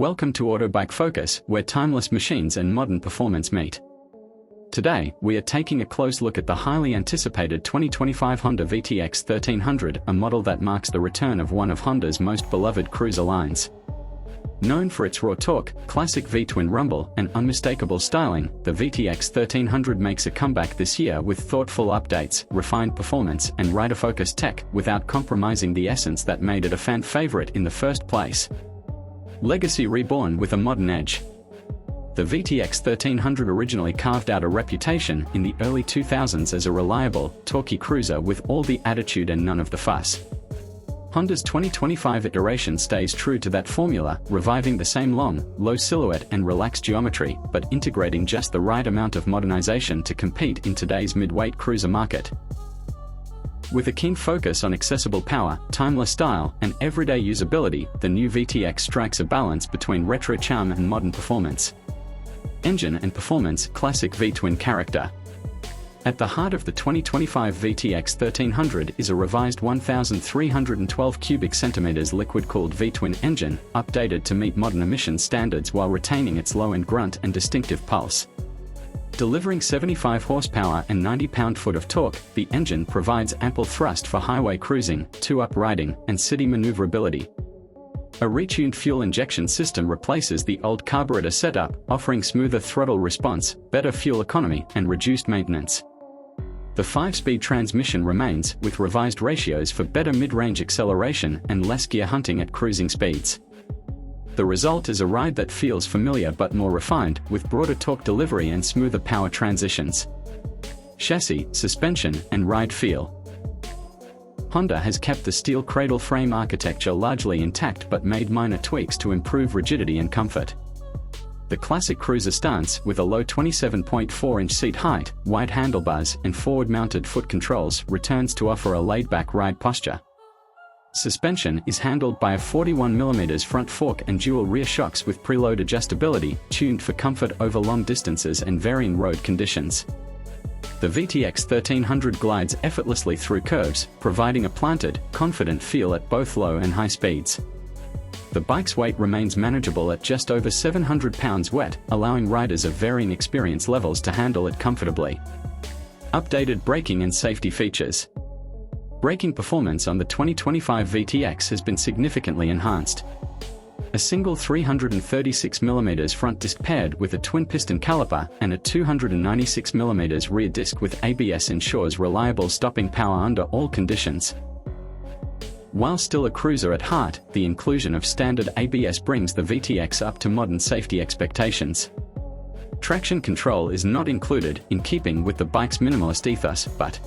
Welcome to Autobike Focus, where timeless machines and modern performance meet. Today, we are taking a close look at the highly anticipated 2025 Honda VTX 1300, a model that marks the return of one of Honda's most beloved cruiser lines. Known for its raw torque, classic V-twin rumble, and unmistakable styling, the VTX 1300 makes a comeback this year with thoughtful updates, refined performance, and rider-focused tech, without compromising the essence that made it a fan favorite in the first place. Legacy reborn with a modern edge. The VTX 1300 originally carved out a reputation in the early 2000s as a reliable, torquey cruiser with all the attitude and none of the fuss. Honda's 2025 iteration stays true to that formula, reviving the same long, low silhouette and relaxed geometry, but integrating just the right amount of modernization to compete in today's mid-weight cruiser market. With a keen focus on accessible power, timeless style, and everyday usability, the new VTX strikes a balance between retro charm and modern performance. Engine and performance, classic V-twin character. At the heart of the 2025 VTX 1300 is a revised 1,312 cubic centimeters liquid-cooled V-twin engine, updated to meet modern emissions standards while retaining its low-end grunt and distinctive pulse. Delivering 75 horsepower and 90 pound-foot of torque, the engine provides ample thrust for highway cruising, two-up riding, and city maneuverability. A retuned fuel injection system replaces the old carburetor setup, offering smoother throttle response, better fuel economy, and reduced maintenance. The 5-speed transmission remains, with revised ratios for better mid-range acceleration and less gear hunting at cruising speeds. The result is a ride that feels familiar but more refined, with broader torque delivery and smoother power transitions. Chassis, suspension, and ride feel. Honda has kept the steel cradle frame architecture largely intact but made minor tweaks to improve rigidity and comfort. The classic cruiser stance, with a low 27.4-inch seat height, wide handlebars, and forward-mounted foot controls, returns to offer a laid-back ride posture. Suspension is handled by a 41mm front fork and dual rear shocks with preload adjustability, tuned for comfort over long distances and varying road conditions. The VTX 1300 glides effortlessly through curves, providing a planted, confident feel at both low and high speeds. The bike's weight remains manageable at just over 700 pounds wet, allowing riders of varying experience levels to handle it comfortably. Updated braking and safety features. Braking performance on the 2025 VTX has been significantly enhanced. A single 336mm front disc paired with a twin-piston caliper and a 296mm rear disc with ABS ensures reliable stopping power under all conditions. While still a cruiser at heart, the inclusion of standard ABS brings the VTX up to modern safety expectations. Traction control is not included, in keeping with the bike's minimalist ethos, but